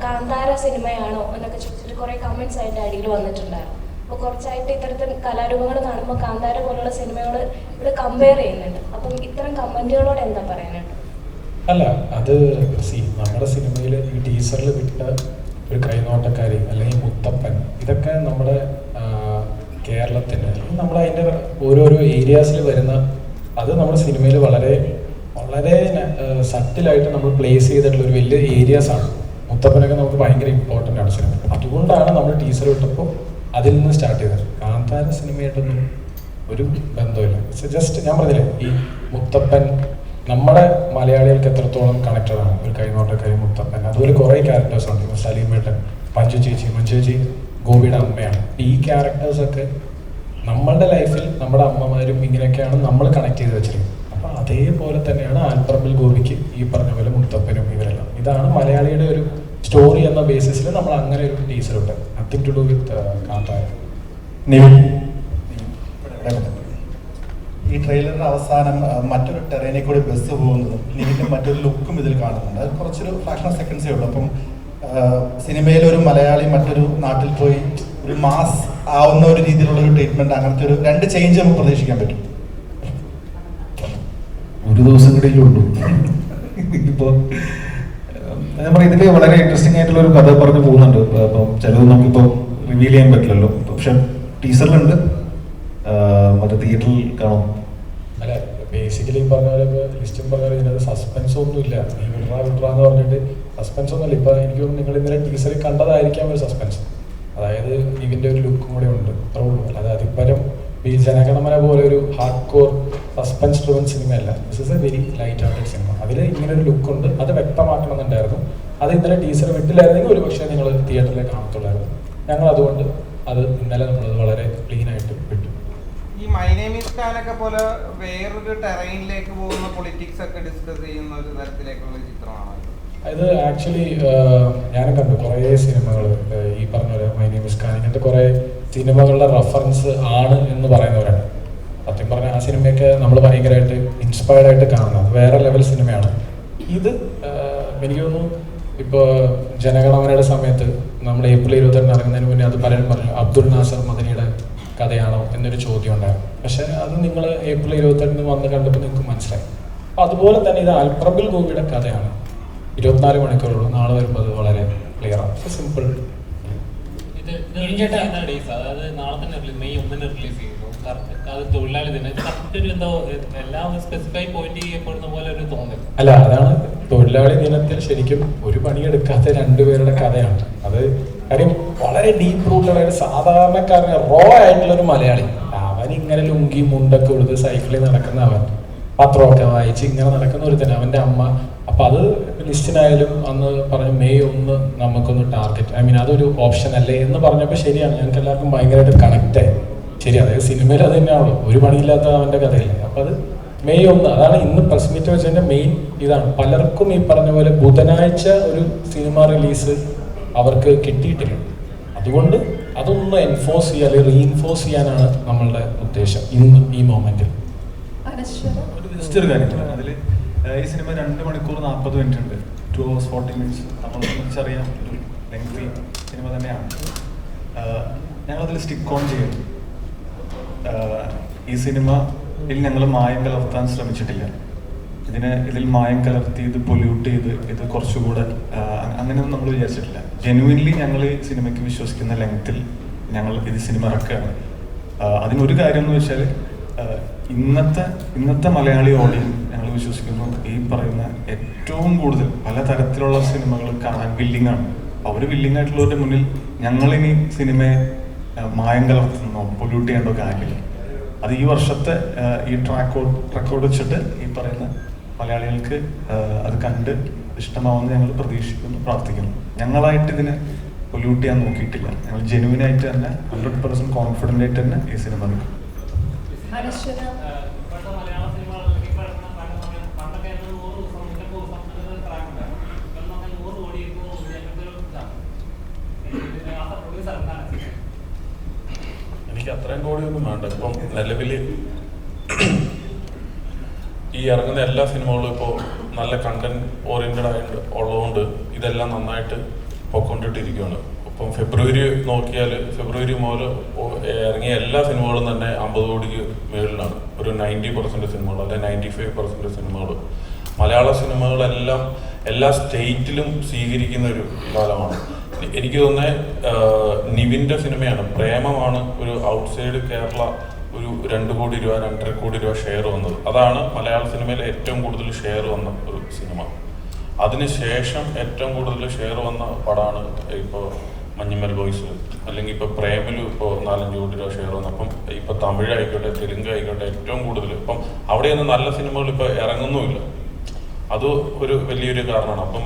കാന്താര സിനിമയാണോ എന്നൊക്കെ ചോദിച്ചിട്ട് കുറേ കമൻറ്റ്സ് ആയിട്ട് അടിയിൽ വന്നിട്ടുണ്ടായിരുന്നു. അപ്പോൾ കുറച്ചായിട്ട് ഇത്തരത്തിൽ കലാരൂപങ്ങൾ കാണുമ്പോൾ കാന്താര പോലുള്ള സിനിമയോട് ഇവിടെ കമ്പയർ ചെയ്യുന്നുണ്ട്. അപ്പം ഇത്തരം കമൻറ്റുകളോട് എന്താ പറയാനായിട്ട്? അല്ല, അത് നമ്മുടെ സിനിമയിൽ ഈ ടീസറിൽ വിട്ട ഒരു കൈനോട്ടക്കാരി അല്ലെങ്കിൽ മുത്തപ്പൻ, ഇതൊക്കെ നമ്മുടെ കേരളത്തിന് അല്ലെങ്കിൽ നമ്മുടെ അതിൻ്റെ ഓരോരോ ഏരിയാസിൽ വരുന്ന, അത് നമ്മുടെ സിനിമയിൽ വളരെ വളരെ സട്ടിലായിട്ട് നമ്മൾ പ്ലേസ് ചെയ്തിട്ടുള്ള ഒരു വലിയ ഏരിയാസാണ്. മുത്തപ്പനൊക്കെ നമുക്ക് ഭയങ്കര ഇമ്പോർട്ടൻ്റ് ആണ് സിനിമ. അതുകൊണ്ടാണ് നമ്മൾ ടീസർ വിട്ടപ്പോൾ അതിൽ നിന്ന് സ്റ്റാർട്ട് ചെയ്തത്. കാന്താര സിനിമയായിട്ടൊന്നും ഒരു ബന്ധമില്ല. ജസ്റ്റ് ഞാൻ പറഞ്ഞില്ലേ, ഈ മുത്തപ്പൻ നമ്മുടെ മലയാളികൾക്ക് എത്രത്തോളം കണക്റ്റഡ് ആണ്. ഒരു കൈനോട്ടക്കാരി മുത്തപ്പൻ, അതുപോലെ കുറേ ക്യാരക്ടേഴ്സ് ഉണ്ട്. സലീമേട്ടൻ, മഞ്ജു ചേച്ചി ഗോപിയുടെ അമ്മയാണ്. ഈ ക്യാരക്ടേഴ്സൊക്കെ നമ്മളുടെ ലൈഫിൽ നമ്മുടെ അമ്മമാരും ഇങ്ങനെയൊക്കെയാണ് നമ്മൾ കണക്ട് ചെയ്ത് വെച്ചിരിക്കുന്നത്. അപ്പോൾ അതേപോലെ തന്നെയാണ് ആൽപ്പറമ്പിൽ ഗോപിക്ക് ഈ പറഞ്ഞ പോലെ മുത്തപ്പനും ഇവരെല്ലാം. ഇതാണ് മലയാളിയുടെ ഒരു സ്റ്റോറി എന്ന ബേസിസിൽ നമ്മൾ അങ്ങനെ ഒരു ടീച്ചറുണ്ട്. Nothing to do with Kantara. ഈ ട്രെയിലറിന്റെ അവസാനം മറ്റൊരു ടെറേനിൽ കൂടി ബസ് പോകുന്നതും നിവിന്റെ മറ്റൊരു ലുക്കും ഇതിൽ കാണുന്നുണ്ട്. അത് കുറച്ചൊരു ഫ്രാക്ഷൻ ഓഫ് സെക്കൻഡ്സേ ഉള്ളൂ. അപ്പം സിനിമയിൽ ഒരു മലയാളി മറ്റൊരു നാട്ടിൽ പോയി ഒരു മാസ് ആവുന്ന ഒരു രീതിയിലുള്ള ഒരു ട്രീറ്റ്മെന്റ്, അങ്ങനത്തെ ഒരു രണ്ട് ചേഞ്ച് നമുക്ക് പ്രതീക്ഷിക്കാൻ പറ്റും. ഒരു ദിവസം കൂടിയുള്ളൂ. ഇപ്പോൾ നമ്മൾ ഇതിൽ വളരെ ഇൻട്രസ്റ്റിംഗ് ആയിട്ടുള്ള ഒരു കഥ പറഞ്ഞു പോകുന്നുണ്ട്. അപ്പം ചിലത് നമുക്കിപ്പോൾ റിവീൽ ചെയ്യാൻ പറ്റില്ലല്ലോ. പക്ഷെ ടീച്ചറിലുണ്ട്, മറ്റേ തിയേറ്ററിൽ കാണും. അല്ല, ബേസിക്കലി പറഞ്ഞ പോലെ ഇപ്പോൾ ലിസ്റ്റും പറഞ്ഞ പോലെ ഇതിനകത്ത് സസ്പെൻസ് ഒന്നും ഇല്ല. ഈ വിട്രാന്ന് പറഞ്ഞിട്ട് സസ്പെൻസ് ഒന്നുമില്ല. ഇപ്പം എനിക്ക് തോന്നുന്നു നിങ്ങൾ ഇന്നലെ ടീച്ചറിൽ കണ്ടതായിരിക്കാം ഒരു സസ്പെൻസ്. അതായത് ഇതിൻ്റെ ഒരു ലുക്കും കൂടെ ഉണ്ട്, അത്രേ ഉള്ളൂ. അല്ലാതെ അതിപ്പരം ഈ ജനഗണമന പോലെ ഒരു ഹാർഡ് കോർ സസ്പെൻസ് ഡ്രിവൻ സിനിമയല്ല. This is a very light hearted cinema. അതിൽ ഇങ്ങനെ ഒരു ലുക്കുണ്ട്, അത് വ്യക്തമാക്കണമെന്നുണ്ടായിരുന്നു. അത് ഇന്നലെ ടീച്ചർ വിട്ടില്ലായിരുന്നെങ്കിൽ ഒരു പക്ഷേ നിങ്ങൾ തിയേറ്ററിൽ കാണത്തുള്ളായിരുന്നു. ഞങ്ങൾ അതുകൊണ്ട് അത് ഇന്നലെ നമ്മളത് വളരെ ക്ലീൻ ആയിട്ട് വിട്ടു. ഈ മൈ നെയിം ഈസ് ഖാനൊക്കെ പോലെ വേറൊരു ടെറൈനിലേക്ക് പോകുന്ന പൊളിറ്റിക്സ് ഒക്കെ ഡിസ്കസ് ചെയ്യുന്ന ഒരു തരത്തിലേക്കുള്ള ചിത്രമാണ് ഇത്. ആക്ച്വലി ഞാനും കണ്ടു കുറേ സിനിമകൾ ഈ പറഞ്ഞ പോലെ മൈ നെയിം ഈസ് ഖാൻ, ഇങ്ങനത്തെ കുറേ സിനിമകളുടെ റെഫറൻസ് ആണ് എന്ന് പറയുന്നവരാണ്. സത്യം പറഞ്ഞാൽ ആ സിനിമയൊക്കെ നമ്മൾ ഭയങ്കരമായിട്ട് ഇൻസ്പയർഡ് ആയിട്ട് കാണുന്നത്. അത് വേറെ ലെവൽ സിനിമയാണ്. ഇത് എനിക്ക് തോന്നുന്നു ഇപ്പോൾ ജനഗണമനയുടെ സമയത്ത് നമ്മൾ ഏപ്രിൽ 22 ഇറങ്ങുന്നതിന് മുന്നേ അത് പലരും പറഞ്ഞു അബ്ദുൾ നാസർ മദനിയുടെ കഥയാണോ എന്നൊരു ചോദ്യം ഉണ്ടായിരുന്നു. പക്ഷെ അത് നിങ്ങൾ ഏപ്രിൽ 22 വന്ന് കണ്ടപ്പോൾ നിങ്ങൾക്ക് മനസ്സിലായി. അപ്പോൾ അതുപോലെ തന്നെ ഇത് ആൽപ്പറമ്പിൽ ഗോപിയുടെ കഥയാണ്. 24 മണിക്കൂറുള്ളൂ. നാളെ വരുമ്പോൾ അത് വളരെ ക്ലിയർ ആണ്. സിമ്പിൾ. അതായത് നാളെ തന്നെ മെയ് 1 റിലീസ് ചെയ്യുന്നു. അത് തൊഴിലാളി ദിനം. എന്തോ എല്ലാം സ്പെസിഫൈ പോയിന്റ് ചെയ്യപ്പെടുന്ന പോലെ ഒരു തോന്നൽ. അല്ല, അതാണ് തൊഴിലാളി ദിനത്തിൽ ശരിക്കും ഒരു പണിയെടുക്കാത്ത രണ്ടുപേരുടെ കഥയാണ് അത്. കാര്യം വളരെ ഡീപ്പ് റൂട്ടഡായിട്ട് സാധാരണക്കാരൻ റോ ആയിട്ടുള്ള ഒരു മലയാളി, അവൻ ഇങ്ങനെ ലുങ്കി മുണ്ടൊക്കെ ഉള്ളത് സൈക്കിളിൽ നടക്കുന്ന, അവൻ പത്രമൊക്കെ വായിച്ച് ഇങ്ങനെ നടക്കുന്ന ഒരു തന്നെ അവൻ്റെ അമ്മ. അപ്പം അത് ലിസ്റ്റിനായാലും അന്ന് പറഞ്ഞു മെയ് 1 നമുക്കൊന്ന് ടാർഗറ്റ്, ഐ മീൻ അതൊരു ഓപ്ഷൻ അല്ലേ എന്ന് പറഞ്ഞപ്പോൾ ശരിയാണ്, ഞങ്ങൾക്ക് എല്ലാവർക്കും ഭയങ്കരമായിട്ട് കണക്റ്റ് ആയി. ശരി, അതായത് സിനിമയിൽ അത് തന്നെയാണല്ലോ, ഒരു പണിയില്ലാത്ത അവൻ്റെ കഥയില്ലേ. അപ്പം അത് മെയ് 1 അതാണ് ഇന്ന് പ്രസ് മീറ്റ് വെച്ചതിൻ്റെ മെയിൻ ഇതാണ്. പലർക്കും ഈ പറഞ്ഞ പോലെ ബുധനാഴ്ച ഒരു സിനിമ റിലീസ് അവർക്ക് കിട്ടിയിട്ടില്ല. അതുകൊണ്ട് അതൊന്ന് എൻഫോഴ്സ് ചെയ്യുക അല്ലെങ്കിൽ റീഇൻഫോഴ്സ് ചെയ്യാനാണ് നമ്മളുടെ ഉദ്ദേശം ഇന്ന് ഈ മൊമെന്റിൽ. ജസ്റ്റ് ഒരു കാര്യം, അതിൽ ഈ സിനിമ 2 മണിക്കൂർ 40 മിനിറ്റ് ഉണ്ട്. 2 hours 40 minutes. നമ്മൾ സംബന്ധിച്ചറിയാം ഒരു ലെങ്തി സിനിമ തന്നെയാണ്. ഞങ്ങളതിൽ സ്റ്റിക്ക് ഓൺ ചെയ്യും. ഈ സിനിമയിൽ ഞങ്ങൾ മായം കലർത്താൻ ശ്രമിച്ചിട്ടില്ല. ഇതിൽ മായം കലർത്തി ഇത് പൊല്യൂട്ട് ചെയ്ത് ഇത് കുറച്ചുകൂടെ അങ്ങനെയൊന്നും നമ്മൾ വിചാരിച്ചിട്ടില്ല. ജെന്യുവൻലി ഞങ്ങൾ ഈ സിനിമയ്ക്ക് വിശ്വസിക്കുന്ന ലെങ്ത്തിൽ ഞങ്ങൾ ഇത് സിനിമ ഇറക്കുകയാണ്. അതിനൊരു കാര്യം എന്ന് വെച്ചാൽ ഇന്നത്തെ മലയാളി ഓഡിയൻസ് ഞങ്ങൾ വിശ്വസിക്കുന്നു ഈ പറയുന്ന ഏറ്റവും കൂടുതൽ പലതരത്തിലുള്ള സിനിമകൾ കാണാൻ വില്ലിംഗ് ആണ്. അവർ വില്ലിംഗ് ആയിട്ടുള്ളവരുടെ മുന്നിൽ ഞങ്ങളിനി സിനിമയെ മായം കലർത്തുന്നോ പൊല്യൂട്ട് ചെയ്യേണ്ടോ കാര്യമില്ല. അത് ഈ വർഷത്തെ ഈ റെക്കോർഡ് വെച്ചിട്ട് ഈ പറയുന്ന മലയാളികൾക്ക് അത് കണ്ട് ഇഷ്ടമാവുമെന്ന് ഞങ്ങൾ പ്രതീക്ഷിക്കുന്നു, പ്രാർത്ഥിക്കുന്നു. ഞങ്ങളായിട്ട് ഇതിനെ പൊല്യൂട്ട് ചെയ്യാൻ നോക്കിയിട്ടില്ല. ഞങ്ങൾ ജെനുവിനായിട്ട് തന്നെ 100% കോൺഫിഡൻ്റ് ആയിട്ട് തന്നെ ഈ സിനിമ നിൽക്കും. എനിക്ക് അത്രയും കോടിയൊന്നും വേണ്ട. ഇപ്പം നിലവിൽ ഈ ഇറങ്ങുന്ന എല്ലാ സിനിമകളും ഇപ്പോൾ നല്ല കണ്ടന്റ് ഓറിയന്റഡ് ആയിട്ട് ഉള്ളതുകൊണ്ട് ഇതെല്ലാം നന്നായിട്ട് പൊക്കൊണ്ടിട്ടിരിക്കുകയാണ്. ഇപ്പം ഫെബ്രുവരി നോക്കിയാൽ ഫെബ്രുവരി മുതൽ ഇറങ്ങിയ എല്ലാ സിനിമകളും തന്നെ 50 കോടിക്ക് മുകളിലാണ്. ഒരു 90% സിനിമകൾ അല്ലെങ്കിൽ 95% സിനിമകൾ. മലയാള സിനിമകളെല്ലാം എല്ലാ സ്റ്റേറ്റിലും സ്വീകരിക്കുന്ന ഒരു കാലമാണ്. എനിക്ക് തോന്നുന്നത് നിവിൻ്റെ സിനിമയാണ് പ്രേമമാണ് ഒരു ഔട്ട്സൈഡ് കേരള ഒരു 2 കോടി രൂപ 2.5 കോടി രൂപ ഷെയർ വന്നത്. അതാണ് മലയാള സിനിമയിൽ ഏറ്റവും കൂടുതൽ ഷെയർ വന്ന ഒരു സിനിമ. അതിനുശേഷം ഏറ്റവും കൂടുതൽ ഷെയർ വന്ന പടമാണ് ഇപ്പോൾ മഞ്ഞുമൽ ബോയ്സ്, അല്ലെങ്കിൽ ഇപ്പോൾ പ്രേമിലും ഇപ്പോൾ 4-5 കോടി രൂപ ഷെയർ വന്നു. അപ്പം ഇപ്പോൾ തമിഴ് ആയിക്കോട്ടെ തെലുങ്ക് ആയിക്കോട്ടെ ഏറ്റവും കൂടുതൽ ഇപ്പം അവിടെയൊന്നും നല്ല സിനിമകൾ ഇപ്പോൾ ഇറങ്ങുന്നുമില്ല. അത് ഒരു വലിയൊരു കാരണമാണ്. അപ്പം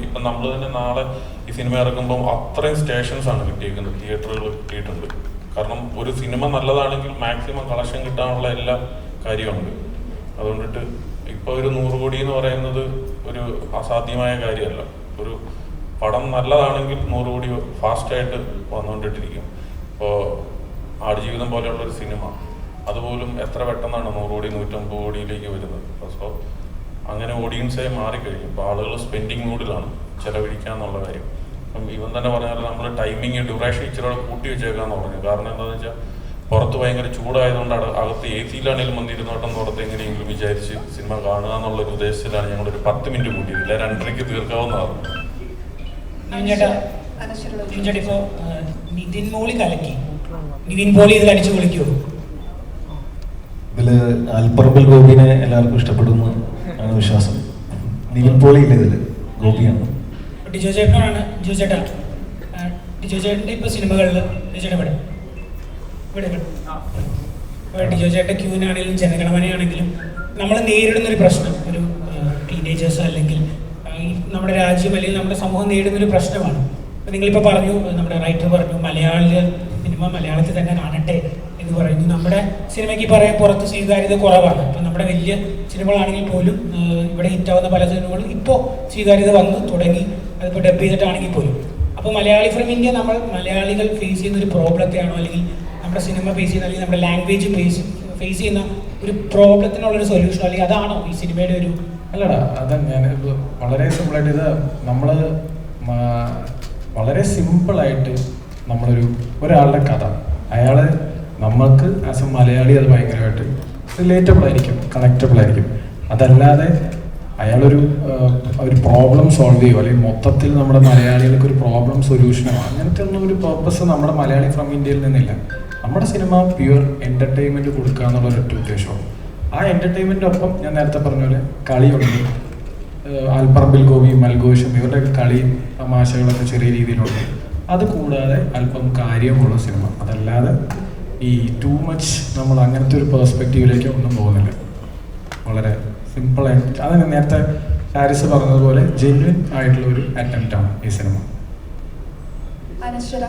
ഇപ്പം നമ്മൾ തന്നെ നാളെ ഈ സിനിമ ഇറക്കുമ്പം അത്രയും സ്റ്റേഷൻസ് ആണ് കിട്ടിയിരിക്കുന്നത്, തിയേറ്ററുകൾ കിട്ടിയിട്ടുണ്ട്. കാരണം ഒരു സിനിമ നല്ലതാണെങ്കിൽ മാക്സിമം കളക്ഷൻ കിട്ടാനുള്ള എല്ലാ കാര്യമുണ്ട്. അതുകൊണ്ടിട്ട് ഇപ്പോൾ ഒരു 100 കോടി എന്ന് പറയുന്നത് ഒരു അസാധ്യമായ കാര്യമല്ല. ഒരു പടം നല്ലതാണെങ്കിൽ 100 കോടി ഫാസ്റ്റായിട്ട് വന്നുകൊണ്ടിട്ടിരിക്കും. ഇപ്പോൾ ആടുജീവിതം പോലെയുള്ളൊരു സിനിമ അതുപോലും എത്ര പെട്ടെന്നാണ് 100 കോടി 150 കോടിയിലേക്ക് വരുന്നത്. സോ അങ്ങനെ ഓഡിയൻസേ മാറിക്കഴിഞ്ഞു. ഇപ്പോൾ ആളുകൾ സ്പെൻഡിങ് മൂഡിലാണ് ചിലവഴിക്കാന്നുള്ള കാര്യം. അപ്പം ഇവൻ തന്നെ പറഞ്ഞാൽ നമ്മൾ ടൈമിങ് ഡ്യൂറേഷൻ ഇച്ചിരി കൂട്ടി വെച്ചേക്കാന്ന് പറഞ്ഞു. കാരണം എന്താണെന്ന് വെച്ചാൽ പുറത്ത് ഭയങ്കര ചൂടായതുകൊണ്ട് അകത്ത് AC-ലാണെങ്കിലും വന്നിരുന്നോട്ടെന്ന് പുറത്ത് എങ്ങനെയെങ്കിലും വിചാരിച്ച് സിനിമ കാണുക എന്നുള്ളൊരു ഉദ്ദേശത്തിലാണ് ഞങ്ങളൊരു 10 മിനിറ്റ് കൂട്ടിയില്ല, 2:30 തീർക്കാവുന്നതാണ്. ഇപ്പോൾ നിതിൻ പോളി കലക്കി, നിതിൻ പോളി ഇത് കടിച്ചു വിളിക്കുമോ? ഇതില് ആൽപ്പറമ്പിൽ ഗോപിനെ എല്ലാവർക്കും ഇഷ്ടപ്പെടുന്നു ആണ് വിശ്വാസം. നിവിൻ പോളി ഇല്ല, ഇതില് ഗോപിയാണ്. ഡിജോ ചേട്ടനാണ്. ഡിജോ ചേട്ടാ, ഡിജോ ചേട്ടൻ്റെ ഇപ്പോൾ സിനിമകളിൽ ചേട്ടൻ ഇവിടെ ഡിജോ ചേട്ടൻ ക്യൂനാണെങ്കിലും ജനഗണമനയാണെങ്കിലും നമ്മൾ നേരിടുന്നൊരു പ്രശ്നം, ഒരു ടീനേജേഴ്സ് അല്ലെങ്കിൽ ഈ നമ്മുടെ രാജ്യം അല്ലെങ്കിൽ നമ്മുടെ സമൂഹം നേരിടുന്നൊരു പ്രശ്നമാണ്. അപ്പോൾ നിങ്ങളിപ്പോൾ പറഞ്ഞു, നമ്മുടെ റൈറ്റർ പറഞ്ഞു സിനിമ മലയാളത്തിൽ തന്നെ കാണട്ടെ എന്ന് പറയുന്നു. നമ്മുടെ സിനിമയ്ക്ക് പറയാൻ പുറത്ത് സ്വീകാര്യത കുറവാണ്. അപ്പോൾ നമ്മുടെ വലിയ സിനിമകളാണെങ്കിൽ പോലും ഇവിടെ ഹിറ്റാവുന്ന പല സിനിമകളും ഇപ്പോൾ സ്വീകാര്യത വന്ന് തുടങ്ങി, അതിപ്പോൾ ഡബ് ചെയ്തിട്ടാണെങ്കിൽ പോലും. അപ്പോൾ മലയാളി ഫ്രം ഇന്ത്യ നമ്മൾ മലയാളികൾ ഫേസ് ചെയ്യുന്ന ഒരു പ്രോബ്ലത്തെയാണോ, അല്ലെങ്കിൽ നമ്മുടെ സിനിമ ഫേസ് ചെയ്യുന്ന, അല്ലെങ്കിൽ നമ്മുടെ ലാംഗ്വേജ് ഫേസ് ചെയ്യുന്ന ഒരു പ്രോബ്ലത്തിനുള്ളൊരു സൊല്യൂഷൻ, അല്ലെങ്കിൽ അതാണോ ഈ സിനിമയുടെ ഒരു? അല്ലടാ, അത് ഞാൻ വളരെ സിമ്പിളായിട്ട് ഇത് നമ്മൾ വളരെ സിമ്പിളായിട്ട് ഒരാളുടെ കഥ അയാൾ നമ്മൾക്ക് ആസ് എ മലയാളി അത് ഭയങ്കരമായിട്ട് റിലേറ്റബിൾ ആയിരിക്കും, കണക്റ്റബിൾ ആയിരിക്കും. അതല്ലാതെ അയാളൊരു പ്രോബ്ലം സോൾവ് ചെയ്യുമോ, അല്ലെങ്കിൽ മൊത്തത്തിൽ നമ്മുടെ മലയാളികൾക്ക് ഒരു പ്രോബ്ലം സൊല്യൂഷനോ അങ്ങനത്തെ ഒന്നും ഒരു പർപ്പസ് നമ്മുടെ മലയാളി ഫ്രം ഇന്ത്യയിൽ നിന്നില്ല. നമ്മുടെ സിനിമ പ്യുവർ എൻ്റർടൈൻമെൻറ്റ് കൊടുക്കുക എന്നുള്ള ഒരൊറ്റ ഉദ്ദേശമാണ്. ആ എൻ്റർടൈൻമെൻറ്റിൻ്റെ ഒപ്പം ഞാൻ നേരത്തെ പറഞ്ഞ പോലെ കളിയുണ്ട്. ആൽപ്പറമ്പിൽ ഗോപിയും മൽഘോഷും ഇവരുടെയൊക്കെ കളിയും തമാശകളൊക്കെ ചെറിയ രീതിയിലുണ്ട്. അത് കൂടാതെ അല്പം കാര്യമുള്ള സിനിമ, അതല്ലാതെ ഈ ടൂ മച്ച് നമ്മൾ അങ്ങനത്തെ ഒരു പെർസ്പെക്റ്റീവിലേക്ക് ഒന്നും പോകുന്നില്ല. വളരെ സിമ്പിളായിട്ട്, അത് നേരത്തെ ഹാരിസ് പറഞ്ഞതുപോലെ ജെന്യുവൻ ആയിട്ടുള്ള ഒരു അറ്റംപ്റ്റാണ് ഈ സിനിമ. അനശ്വര